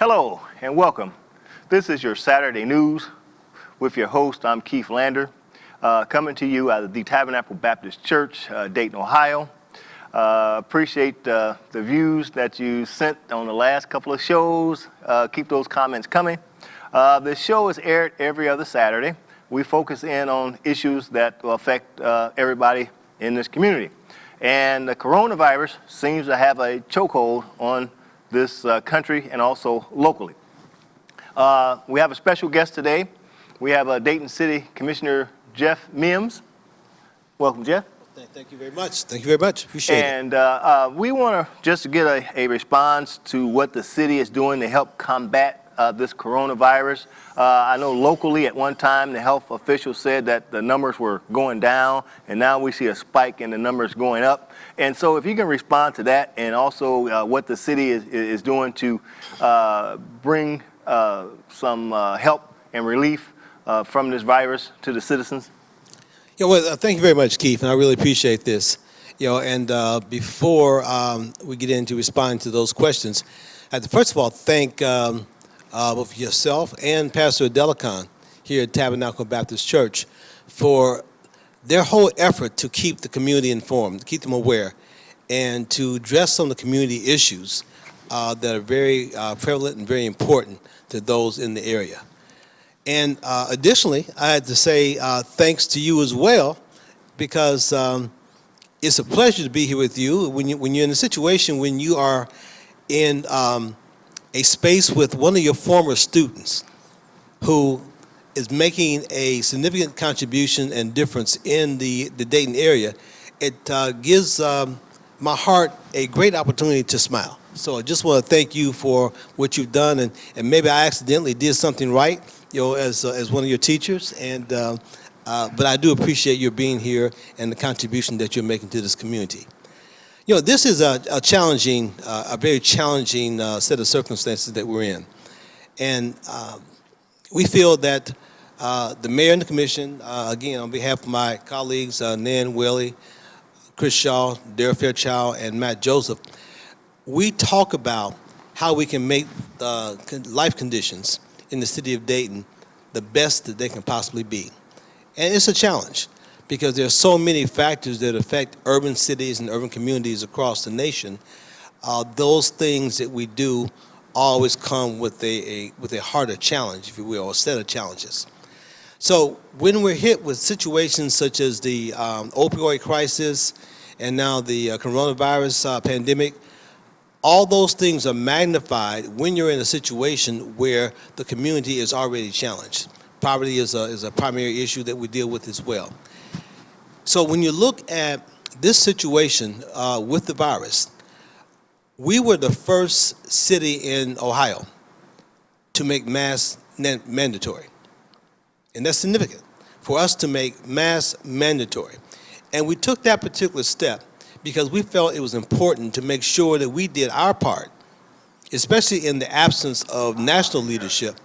Hello and welcome. This is your Saturday News with your host. I'm Keith Lander, coming to you out of the Tabernacle Baptist Church, Dayton, Ohio. Appreciate the views that you sent on the last couple of shows. Keep those comments coming. This show is aired every other Saturday. We focus in on issues that will affect everybody in this community. And the coronavirus seems to have a chokehold on this country and also locally. We have a special guest today. We have Dayton City Commissioner Jeff Mims. Welcome, Jeff. Thank you very much. Thank you very much. Appreciate it. And we want to just get a response to what the city is doing to help combat this coronavirus. I know locally at one time the health officials said that the numbers were going down, and now we see a spike in the numbers going up. And so if you can respond to that, and also what the city is doing to bring some help and relief from this virus to the citizens. Thank you very much, Keith, and I really appreciate this. And before we get into responding to those questions, I have to first of all thank both yourself and Pastor Delicon here at Tabernacle Baptist Church for their whole effort to keep the community informed, to keep them aware, and to address some of the community issues that are very prevalent and very important to those in the area. And additionally, I had to say thanks to you as well, because it's a pleasure to be here with you when you're in a situation when you are in a space with one of your former students who is making a significant contribution and difference in the Dayton area. It gives my heart a great opportunity to smile. So I just want to thank you for what you've done, and maybe I accidentally did something right, as one of your teachers, but I do appreciate your being here and the contribution that you're making to this community. This is a very challenging set of circumstances that we're in. And we feel that the mayor and the commission, again, on behalf of my colleagues, Nan Whaley, Chris Shaw, Darrell Fairchild, and Matt Joseph, we talk about how we can make life conditions in the city of Dayton the best that they can possibly be. And it's a challenge, because there are so many factors that affect urban cities and urban communities across the nation. Those things that we do always come with a harder challenge, if you will, or a set of challenges. So when we're hit with situations such as the opioid crisis and now the coronavirus pandemic, all those things are magnified when you're in a situation where the community is already challenged. Poverty is a primary issue that we deal with as well. So when you look at this situation with the virus, we were the first city in Ohio to make masks mandatory. And that's significant for us to make masks mandatory. And we took that particular step because we felt it was important to make sure that we did our part, especially in the absence of national leadership.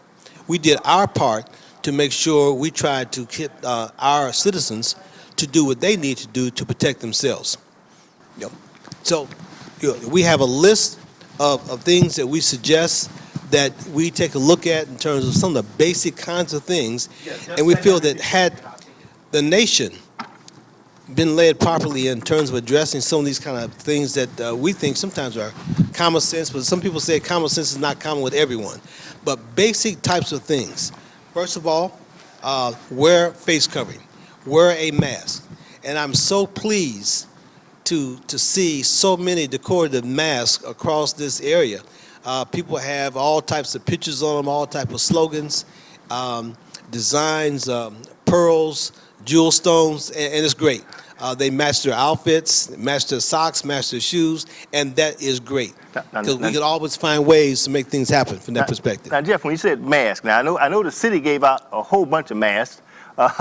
We did our part to make sure we tried to keep our citizens to do what they need to do to protect themselves. So we have a list of things that we suggest that we take a look at in terms of some of the basic kinds of things, and we feel that had the nation been led properly in terms of addressing some of these kind of things that we think sometimes are common sense, but some people say common sense is not common with everyone. But basic types of things. First of all, wear face covering, wear a mask. And I'm so pleased to see so many decorative masks across this area. People have all types of pictures on them, all types of slogans, designs, pearls, jewel stones, and it's great. They match their outfits, match their socks, match their shoes, and that is great. Because we can always find ways to make things happen from that perspective. Now, Jeff, when you said mask, now I know the city gave out a whole bunch of masks.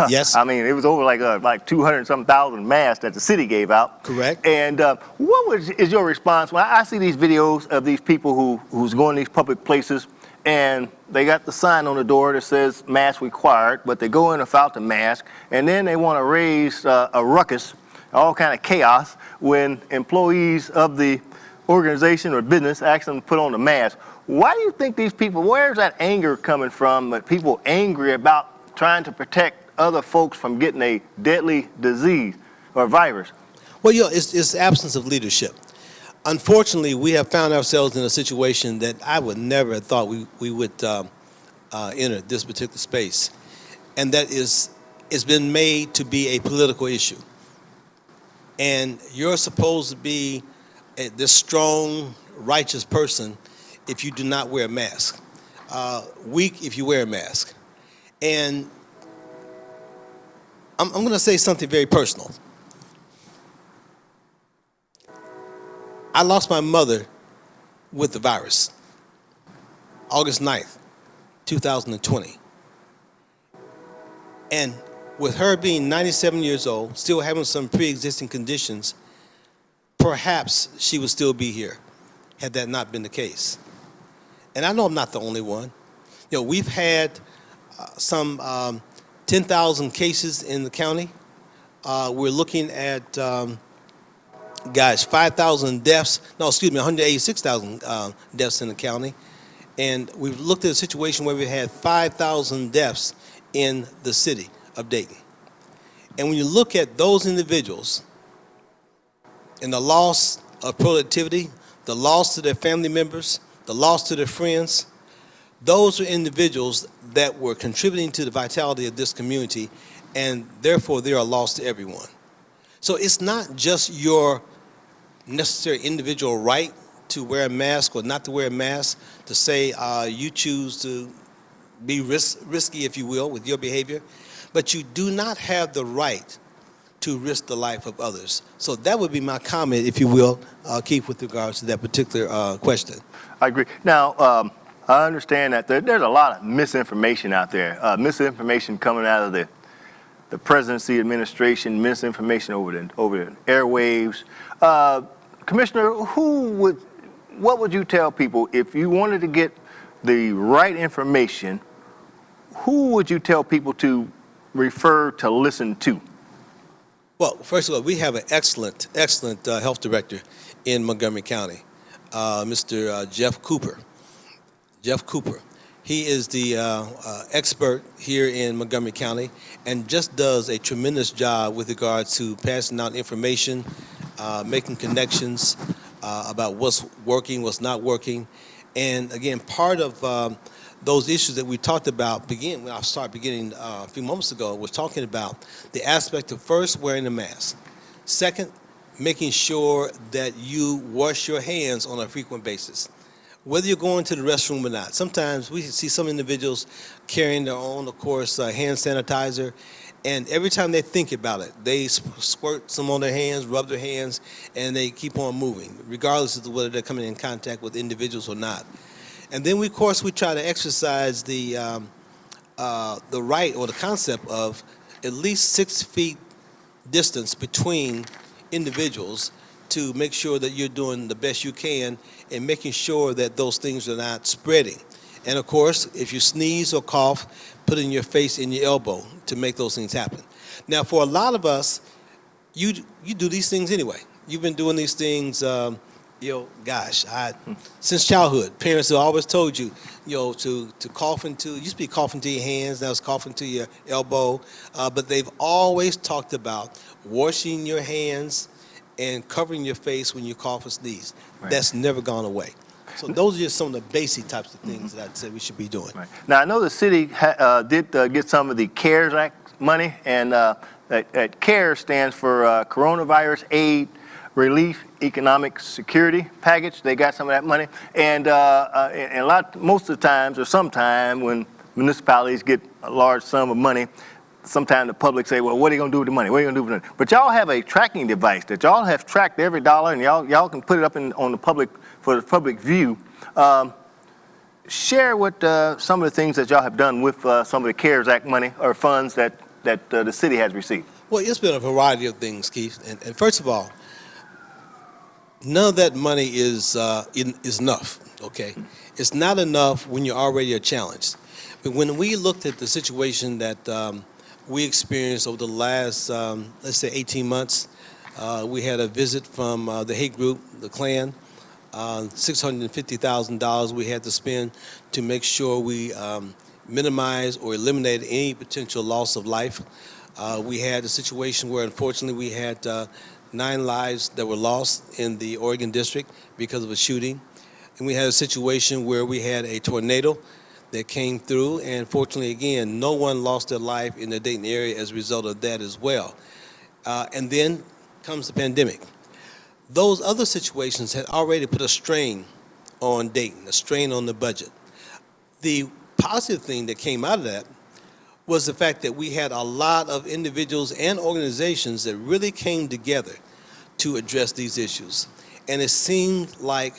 Yes. I mean, it was over like 200-some thousand masks that the city gave out. Correct. And what is your response when I see these videos of these people who's going to these public places, and they got the sign on the door that says mask required, but they go in without the mask, and then they want to raise a ruckus, all kind of chaos, when employees of the organization or business ask them to put on the mask. Why do you think these people, where's that anger coming from, that people angry about trying to protect other folks from getting a deadly disease or virus? Well, it's the absence of leadership. Unfortunately, we have found ourselves in a situation that I would never have thought we would enter this particular space, and that is, it's been made to be a political issue. And you're supposed to be this strong, righteous person if you do not wear a mask, weak if you wear a mask. And I'm going to say something very personal. I lost my mother with the virus, August 9th, 2020. And with her being 97 years old, still having some pre-existing conditions, perhaps she would still be here had that not been the case. And I know I'm not the only one. You know, we've had some 10,000 cases in the county. We're looking at 5,000 deaths, 186,000 deaths in the county. And we've looked at a situation where we had 5,000 deaths in the city of Dayton. And when you look at those individuals and the loss of productivity, the loss to their family members, the loss to their friends, those are individuals that were contributing to the vitality of this community, and therefore they are a loss to everyone. So it's not just your necessary individual right to wear a mask or not to wear a mask, to say you choose to be risky, if you will, with your behavior, but you do not have the right to risk the life of others. So that would be my comment, if you will, Keith, with regards to that particular question. I agree. Now, I understand that there's a lot of misinformation out there. Misinformation coming out of the presidency administration, misinformation over the airwaves. Commissioner, what would you tell people if you wanted to get the right information? Who would you tell people to refer to listen to? Well, first of all, we have an excellent health director in Montgomery County, Mr. Jeff Cooper. Jeff Cooper. He is the expert here in Montgomery County and just does a tremendous job with regards to passing out information, making connections about what's working, what's not working. And again, part of those issues that we talked about when I started beginning a few moments ago was talking about the aspect of first wearing a mask. Second, making sure that you wash your hands on a frequent basis, whether you're going to the restroom or not. Sometimes we see some individuals carrying their own, of course, hand sanitizer, and every time they think about it, they squirt some on their hands, rub their hands, and they keep on moving, regardless of whether they're coming in contact with individuals or not. And then, of course, we try to exercise the right or the concept of at least 6 feet distance between individuals to make sure that you're doing the best you can and making sure that those things are not spreading. And of course, if you sneeze or cough, putting your face in your elbow to make those things happen. Now, for a lot of us, you do these things anyway. You've been doing these things, since childhood. Parents have always told you, to cough into, used to be coughing to your hands, now it's coughing to your elbow, but they've always talked about washing your hands and covering your face when you cough or sneeze. Right. That's never gone away. So those are just some of the basic types of things that I'd say we should be doing. Right. Now, I know the city did get some of the CARES Act money, and that CARES stands for Coronavirus Aid, Relief, Economic Security Package. They got some of that money, and most of the times, or sometime when municipalities get a large sum of money, sometimes the public say, well, what are you going to do with the money? What are you going to do with the money? But y'all have a tracking device that y'all have tracked every dollar, and y'all can put it up on the public for the public view. Share what some of the things that y'all have done with some of the CARES Act money or funds that the city has received. Well, it's been a variety of things, Keith. And first of all, none of that money is enough, okay? It's not enough when you already are challenged. But when we looked at the situation that we experienced over the last, let's say, 18 months, we had a visit from the hate group, the Klan, $650,000 we had to spend to make sure we minimize or eliminate any potential loss of life. We had a situation where, unfortunately, we had 9 lives that were lost in the Oregon district because of a shooting. And we had a situation where we had a tornado that came through, and fortunately, again, no one lost their life in the Dayton area as a result of that as well. And then comes the pandemic. Those other situations had already put a strain on Dayton, a strain on the budget. The positive thing that came out of that was the fact that we had a lot of individuals and organizations that really came together to address these issues. And it seemed like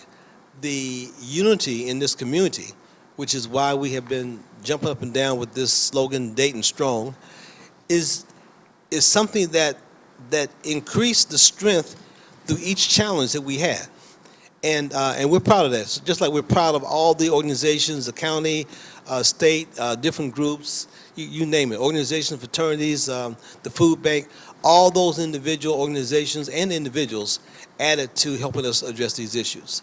the unity in this community, which is why we have been jumping up and down with this slogan, Dayton Strong, is something that increased the strength through each challenge that we had. And we're proud of that. So just like we're proud of all the organizations, the county, state, different groups, you name it, organizations, fraternities, the food bank, all those individual organizations and individuals added to helping us address these issues.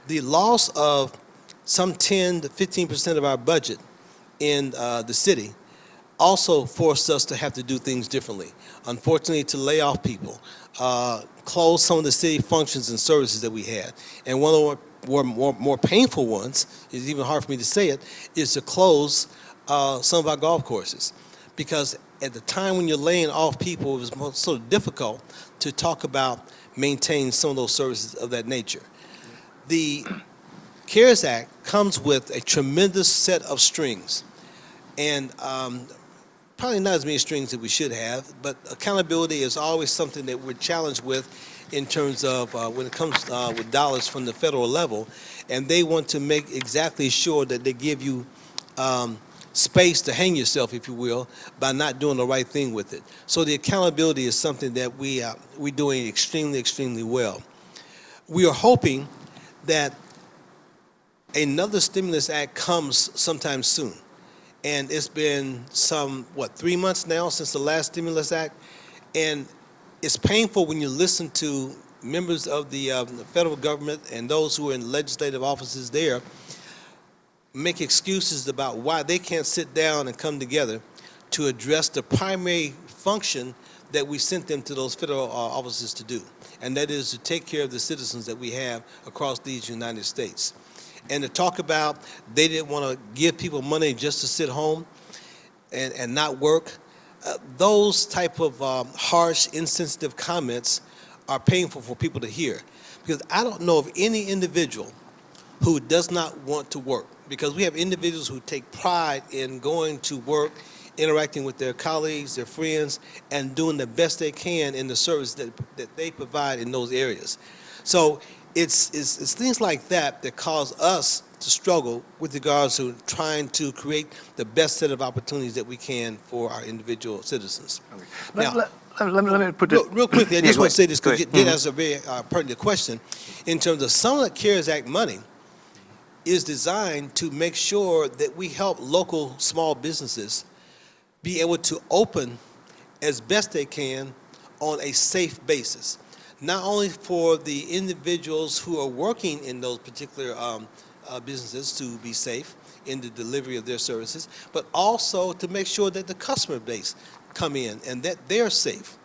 The loss of some 10 to 15% of our budget in the city also forced us to have to do things differently. Unfortunately, to lay off people, close some of the city functions and services that we had. And one of the more painful ones, it's even hard for me to say it, is to close some of our golf courses. Because at the time when you're laying off people, it was sort of difficult to talk about maintaining some of those services of that nature. The CARES Act comes with a tremendous set of strings. And probably not as many strings that we should have, but accountability is always something that we're challenged with in terms of when it comes with dollars from the federal level, and they want to make exactly sure that they give you space to hang yourself, if you will, by not doing the right thing with it. So the accountability is something that we're doing extremely, extremely well. We are hoping that another stimulus act comes sometime soon. And it's been 3 months now since the last stimulus act, and it's painful when you listen to members of the federal government and those who are in legislative offices there make excuses about why they can't sit down and come together to address the primary function that we sent them to those federal offices to do, and that is to take care of the citizens that we have across these United States. And to talk about they didn't want to give people money just to sit home and not work, those type of harsh, insensitive comments are painful for people to hear. Because I don't know of any individual who does not want to work. Because we have individuals who take pride in going to work, interacting with their colleagues, their friends, and doing the best they can in the service that they provide in those areas. So it's things like that that cause us to struggle with regards to trying to create the best set of opportunities that we can for our individual citizens. Okay. Now, Let me put this. real quickly, I just want to say this because Go ahead. you did ask a very pertinent question. In terms of some of the CARES Act money is designed to make sure that we help local small businesses be able to open as best they can on a safe basis. Not only for the individuals who are working in those particular businesses to be safe in the delivery of their services, but also to make sure that the customer base come in and that they're safe.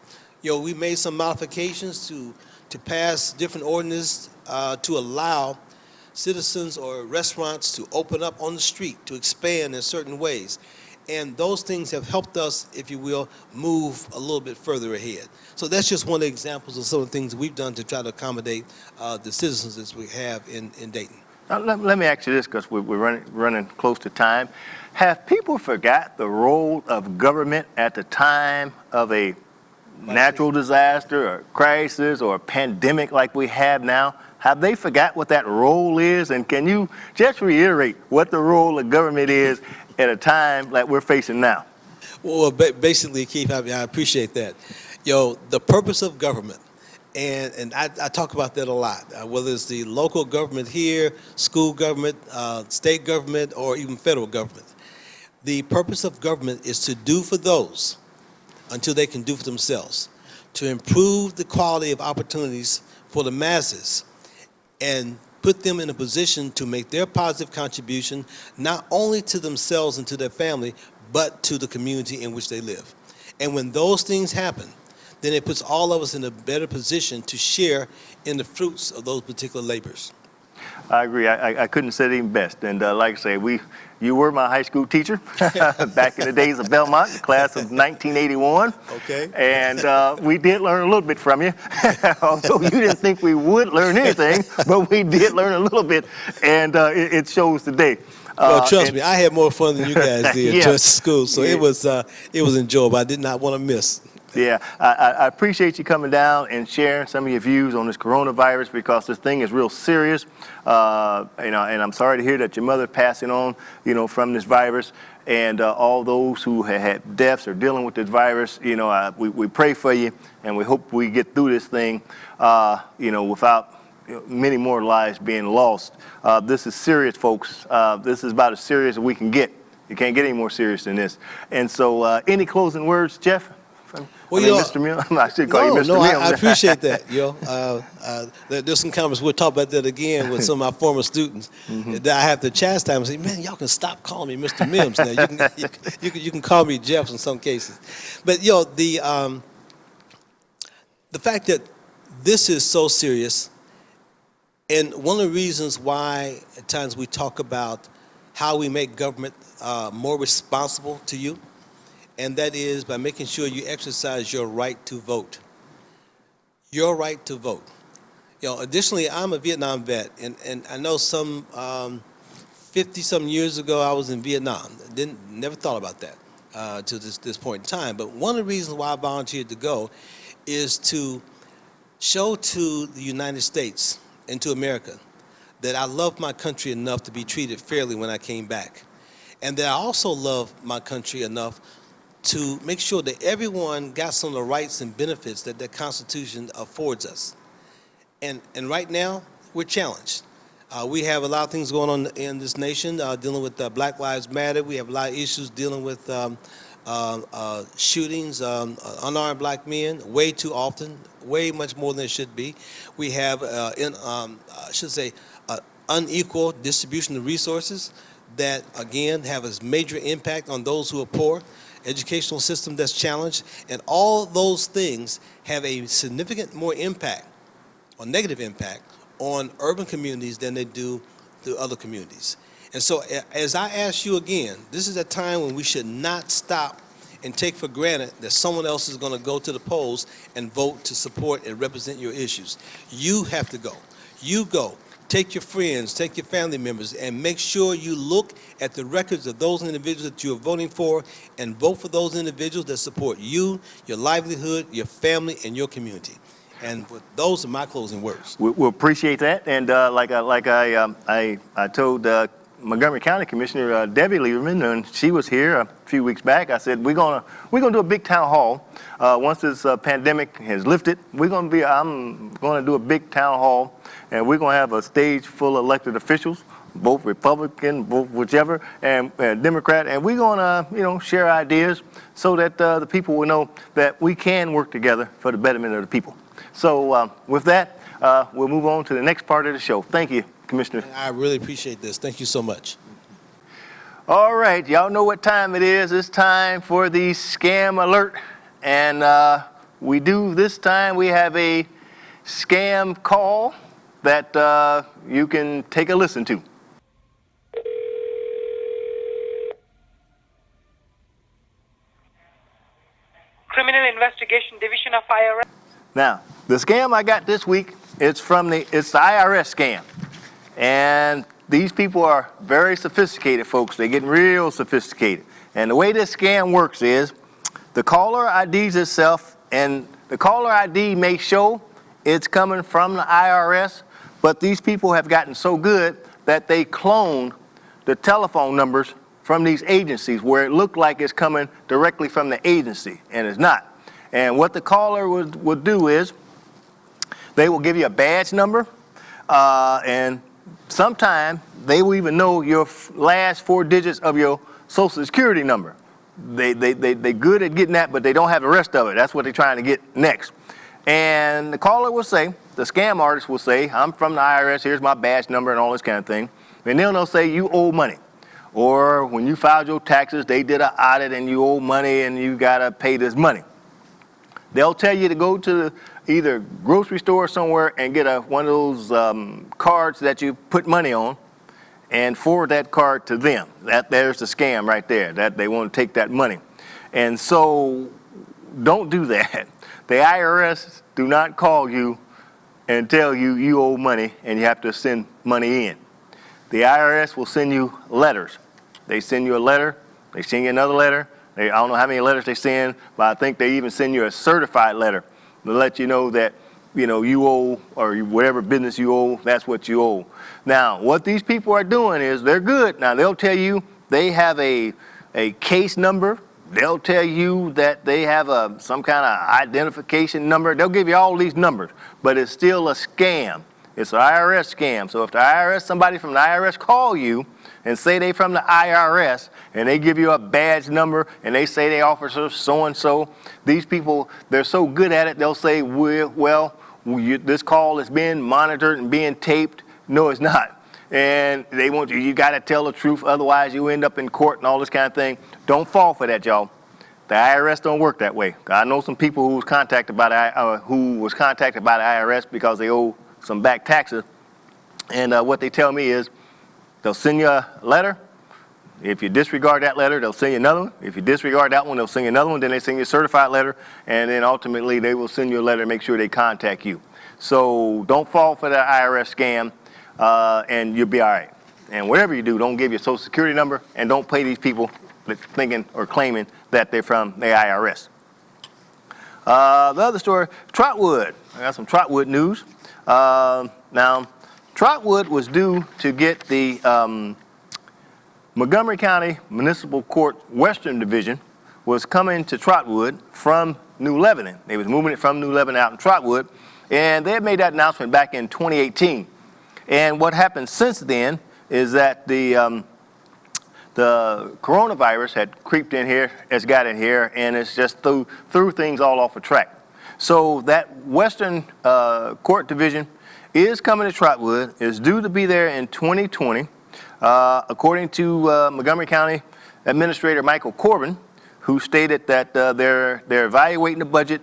You know, we made some modifications to pass different ordinances to allow citizens or restaurants to open up on the street, to expand in certain ways. And those things have helped us, if you will, move a little bit further ahead. So that's just one of the examples of some of the things we've done to try to accommodate the citizens as we have in Dayton. Now, let me ask you this, because we're running close to time. Have people forgot the role of government at the time of a natural disaster or crisis or a pandemic like we have now? Have they forgot what that role is? And can you just reiterate what the role of government is at a time like we're facing now? Well, basically, Keith, I appreciate that. The purpose of government, and I talk about that a lot, whether it's the local government here, school government, state government, or even federal government. The purpose of government is to do for those until they can do for themselves, to improve the quality of opportunities for the masses and put them in a position to make their positive contribution, not only to themselves and to their family, but to the community in which they live. And when those things happen, then it puts all of us in a better position to share in the fruits of those particular labors. I agree. I couldn't say it even best. And like I say, you were my high school teacher back in the days of Belmont, the class of 1981. Okay. And we did learn a little bit from you. Although you didn't think we would learn anything, but we did learn a little bit, and it shows today. Well, trust me, I had more fun than you guys did Yeah. just school, so Yeah. it was enjoyable. I did not want to miss. Yeah, I appreciate you coming down and sharing some of your views on this coronavirus, because this thing is real serious. And I'm sorry to hear that your mother passing on, from this virus, and all those who have had deaths or dealing with this virus. We pray for you, and we hope we get through this thing, without many more lives being lost. This is serious, folks. This is about as serious as we can get. You can't get any more serious than this. And so, any closing words, Jeff? Well, Mr. Mills. I should call you Mr. No, Mills. I appreciate that. There's some comments. We'll talk about that again with some of my former students. That I have to chastise and say, man, y'all can stop calling me Mr. Mims now. You can call me Jeff in some cases. But the fact that this is so serious, and one of the reasons why at times we talk about how we make government more responsible to you, and that is by making sure you exercise your right to vote. Your right to vote. Additionally, I'm a Vietnam vet, and I know some 50-some years ago I was in Vietnam. Never thought about that to this point in time. But one of the reasons why I volunteered to go is to show to the United States and to America that I love my country enough to be treated fairly when I came back, and that I also love my country enough to make sure that everyone got some of the rights and benefits that the Constitution affords us. And right now, we're challenged. We have a lot of things going on in this nation, dealing with Black Lives Matter. We have a lot of issues dealing with shootings, unarmed black men, way too often, way much more than it should be. We have, unequal distribution of resources that, again, have a major impact on those who are poor. Educational system that's challenged, and all those things have a significant more impact or negative impact on urban communities than they do to other communities. And so as I ask you again, this is a time when we should not stop and take for granted that someone else is going to go to the polls and vote to support and represent your issues. You have to go. You go. Take your friends, take your family members, and make sure you look at the records of those individuals that you are voting for, and vote for those individuals that support you, your livelihood, your family, and your community. And those are my closing words. We'll appreciate that. And like I told Montgomery County Commissioner Debbie Lieberman, and she was here a few weeks back, I said we're gonna do a big town hall once this pandemic has lifted. I'm gonna do a big town hall, and we're gonna have a stage full of elected officials, both Republican, both whichever, and Democrat, and we're gonna share ideas so that the people will know that we can work together for the betterment of the people. So with that, we'll move on to the next part of the show. Thank you, Commissioner. I really appreciate this. Thank you so much. All right, y'all know what time it is. It's time for the scam alert. And this time we have a scam call that you can take a listen to. Criminal Investigation Division of IRS. Now, the scam I got this week, it's the IRS scam. And these people are very sophisticated, folks. They're getting real sophisticated. And the way this scam works is the caller IDs itself, and the caller ID may show it's coming from the IRS, but these people have gotten so good that they clone the telephone numbers from these agencies where it looked like it's coming directly from the agency, and it's not. And what the caller would do is they will give you a badge number, and sometime they will even know your last 4 digits of your Social Security number. They're good at getting that, but they don't have the rest of it. That's what they're trying to get next. And the caller will say, the scam artist will say, I'm from the IRS, here's my badge number and all this kind of thing. And then they'll say you owe money. Or when you filed your taxes, they did an audit and you owe money and you gotta pay this money. They'll tell you to go to either grocery store somewhere and get one of those cards that you put money on and forward that card to them. There's the scam right there, that they want to take that money. And so don't do that. The IRS do not call you and tell you you owe money and you have to send money in. The IRS will send you letters. They send you a letter, they send you another letter. I don't know how many letters they send, but I think they even send you a certified letter to let you know that, you owe, or whatever business you owe, that's what you owe. Now, what these people are doing is they're good. Now, they'll tell you they have a case number. They'll tell you that they have some kind of identification number. They'll give you all these numbers, but it's still a scam. It's an IRS scam. So if somebody from the IRS call you and say they from the IRS and they give you a badge number and they say they officer so-and-so, these people, they're so good at it, they'll say, this call is being monitored and being taped. No, it's not. And they want you got to tell the truth, otherwise you end up in court and all this kind of thing. Don't fall for that, y'all. The IRS don't work that way. I know some people who was contacted by the IRS because they owe some back taxes, and what they tell me is they'll send you a letter. If you disregard that letter, they'll send you another one. If you disregard that one, they'll send you another one. Then they send you a certified letter, and then ultimately they will send you a letter to make sure they contact you. So don't fall for the IRS scam, and you'll be all right. And whatever you do, don't give your social security number, and don't pay these people thinking or claiming that they're from the IRS. The other story, Trotwood. I got some Trotwood news. Now, Trotwood was due to get the Montgomery County Municipal Court Western Division was coming to Trotwood from New Lebanon. They was moving it from New Lebanon out in Trotwood, and they had made that announcement back in 2018. And what happened since then is that the coronavirus had creeped in here, has got in here, and it's just threw things all off a track. So that Western Court Division is coming to Trotwood, is due to be there in 2020. According to Montgomery County Administrator Michael Corbin, who stated that they're evaluating the budget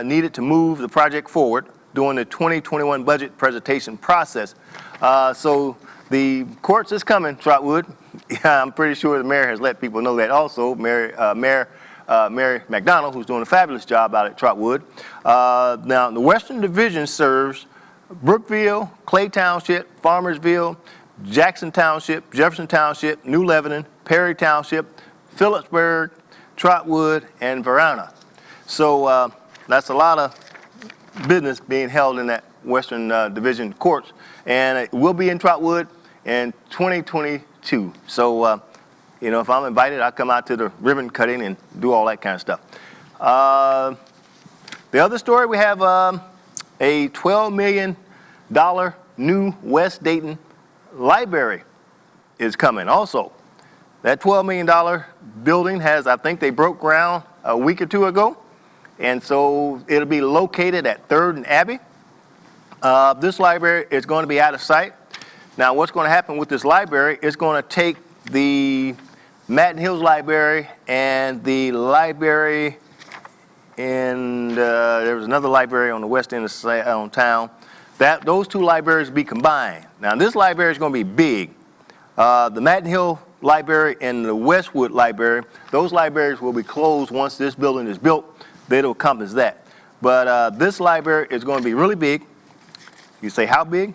needed to move the project forward during the 2021 budget presentation process. So the courts is coming, Trotwood. I'm pretty sure the mayor has let people know that also. Mayor McDonald, who's doing a fabulous job out at Trotwood. Now, the Western Division serves Brookville, Clay Township, Farmersville, Jackson Township, Jefferson Township, New Lebanon, Perry Township, Phillipsburg, Trotwood, and Varina. So that's a lot of business being held in that Western Division courts, and it will be in Trotwood in 2022. So, if I'm invited, I'll come out to the ribbon cutting and do all that kind of stuff. The other story, we have a $12 million new West Dayton library is coming also. That $12 million building has, I think they broke ground a week or two ago, and so it'll be located at 3rd and Abbey. This library is going to be out of sight. Now, what's going to happen with this library is going to take the Madden Hills Library and the library in, there was another library on the west end of town. Those two libraries be combined. Now, this library is going to be big. The Madden Hill Library and the Westwood Library, those libraries will be closed once this building is built. That'll encompass that. But this library is going to be really big. You say, how big?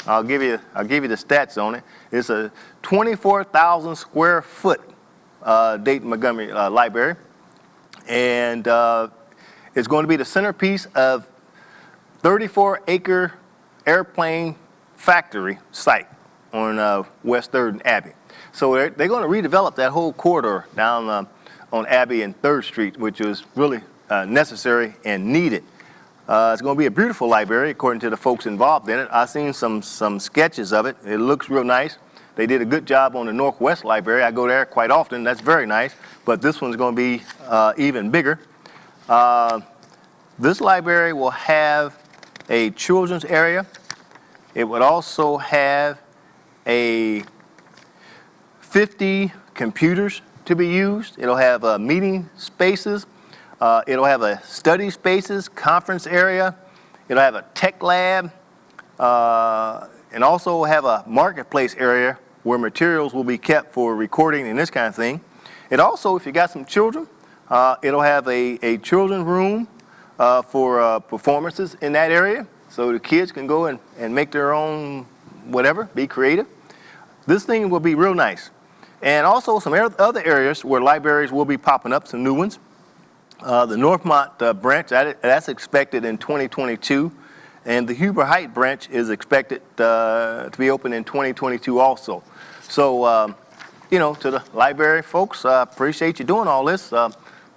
I'll give you the stats on it. It's a 24,000 square foot Dayton Montgomery library, and it's going to be the centerpiece of 34-acre airplane factory site on West 3rd and Abbey. So they're going to redevelop that whole corridor down on Abbey and 3rd Street, which is really necessary and needed. It's going to be a beautiful library, according to the folks involved in it. I've seen some sketches of it. It looks real nice. They did a good job on the Northwest Library. I go there quite often. That's very nice. But this one's going to be even bigger. This library will have a children's area. It would also have 50 computers to be used. It'll have meeting spaces. It'll have a study spaces, conference area. It'll have a tech lab, and also have a marketplace area where materials will be kept for recording and this kind of thing. It also, if you got some children, it'll have a children's room for performances in that area, so the kids can go and make their own whatever, be creative. This thing will be real nice. And also some other areas where libraries will be popping up, some new ones. The Northmont branch, that's expected in 2022. And the Huber Heights branch is expected to be open in 2022 also. So, to the library folks, I appreciate you doing all this.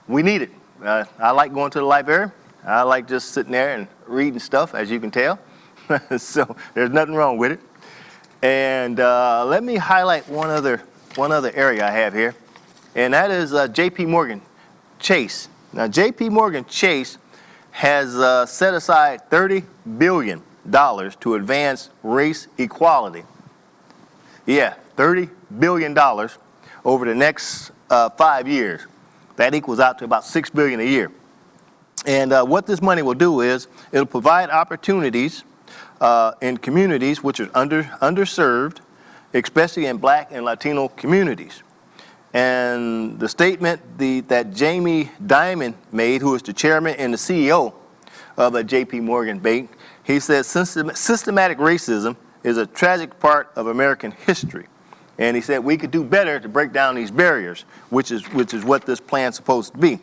We need it. I like going to the library. I like just sitting there and reading stuff, as you can tell. So there's nothing wrong with it. And let me highlight one other area I have here, and that is J.P. Morgan Chase. Now, J.P. Morgan Chase has set aside $30 billion to advance race equality. Yeah, $30 billion over the next 5 years. That equals out to about $6 billion a year. And what this money will do is it'll provide opportunities in communities which are underserved, especially in Black and Latino communities. And the statement that Jamie Dimon made, who is the chairman and the CEO of a J.P. Morgan Bank, he says systematic racism is a tragic part of American history. And he said we could do better to break down these barriers, which is what this plan's supposed to be.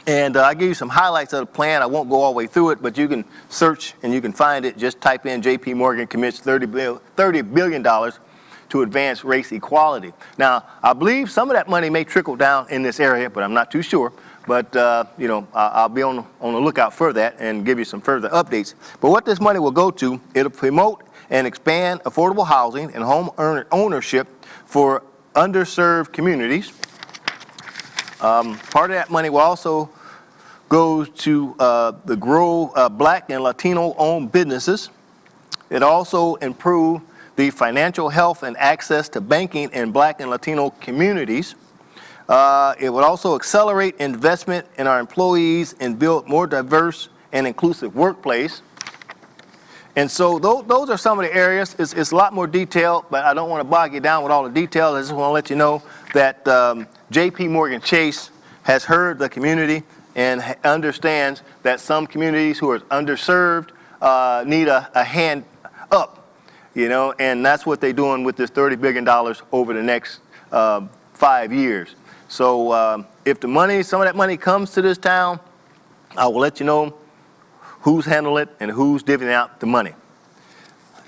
And I give you some highlights of the plan. I won't go all the way through it, but you can search and you can find it. Just type in J.P. Morgan commits $30 billion to advance race equality. Now, I believe some of that money may trickle down in this area, but I'm not too sure. But, I'll be on the lookout for that and give you some further updates. But what this money will go to, it'll promote and expand affordable housing and home ownership for underserved communities. Part of that money will also go to the grow Black and Latino-owned businesses. It also improve the financial health and access to banking in Black and Latino communities. It would also accelerate investment in our employees and build more diverse and inclusive workplace. And so those are some of the areas. It's a lot more detail, but I don't want to bog you down with all the details. I just want to let you know that J.P. Morgan Chase has heard the community and understands that some communities who are underserved need a hand up, and that's what they're doing with this $30 billion over the next 5 years. So if some of that money comes to this town, I will let you know who's handling it and who's divvying out the money.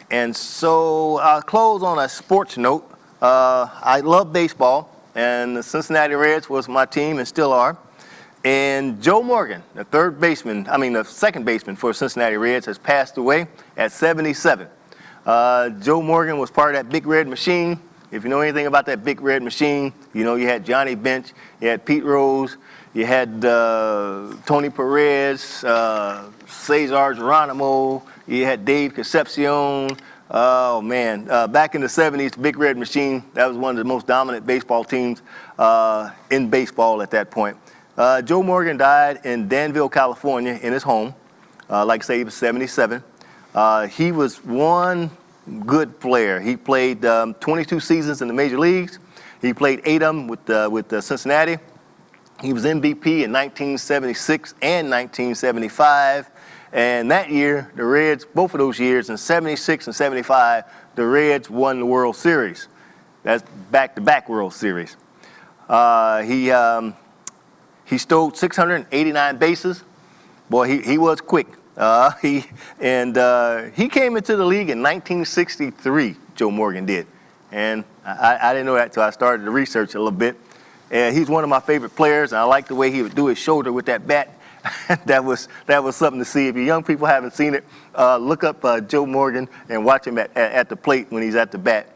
And so I'll close on a sports note. I love baseball, and the Cincinnati Reds was my team and still are. And Joe Morgan, the second baseman for Cincinnati Reds, has passed away at 77. Joe Morgan was part of that Big Red Machine. If you know anything about that Big Red Machine, you had Johnny Bench, you had Pete Rose, you had Tony Perez, Cesar Geronimo, you had Dave Concepcion. Oh, man. Back in the 70s, the Big Red Machine, that was one of the most dominant baseball teams in baseball at that point. Joe Morgan died in Danville, California, in his home. Like I say, he was 77. He was one good player. He played 22 seasons in the major leagues. He played 8 of them with Cincinnati. He was MVP in 1976 and 1975. And that year, the Reds, both of those years, in 76 and 75, the Reds won the World Series. That's back-to-back World Series. He stole 689 bases. Boy, he was quick. He came into the league in 1963, Joe Morgan did. And I didn't know that until I started to research a little bit. And he's one of my favorite players, and I like the way he would do his shoulder with that bat. that was something to see. If you young people haven't seen it, look up Joe Morgan and watch him at the plate when he's at the bat.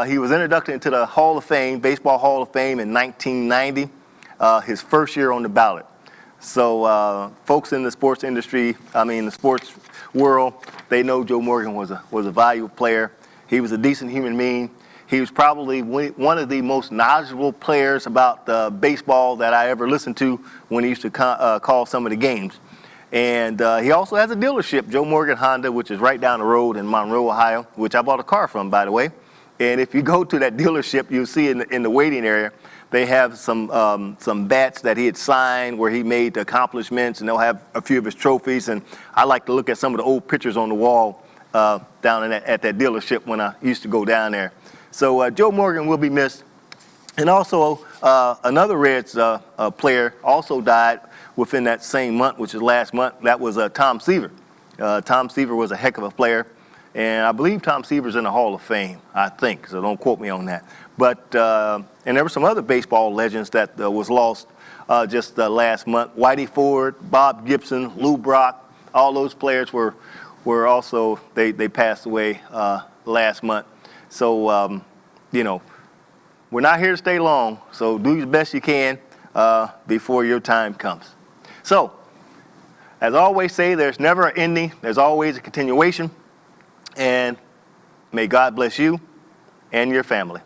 He was inducted into the Hall of Fame, Baseball Hall of Fame in 1990, his first year on the ballot. So folks in the sports industry, the sports world, they know Joe Morgan was a valuable player. He was a decent human being. He was probably one of the most knowledgeable players about baseball that I ever listened to when he used to call some of the games. And he also has a dealership, Joe Morgan Honda, which is right down the road in Monroe, Ohio, which I bought a car from, by the way. And if you go to that dealership, you'll see in the waiting area, they have some bats that he had signed where he made accomplishments, and they'll have a few of his trophies. And I like to look at some of the old pictures on the wall down at that dealership when I used to go down there. So Joe Morgan will be missed. And also another Reds player also died within that same month, which is last month. That was Tom Seaver. Tom Seaver was a heck of a player. And I believe Tom Seaver's in the Hall of Fame, I think, so don't quote me on that. But, and there were some other baseball legends that was lost just last month. Whitey Ford, Bob Gibson, Lou Brock, all those players were also, they passed away last month. So, we're not here to stay long, so do the best you can before your time comes. So, as I always say, there's never an ending, there's always a continuation. And may God bless you and your family.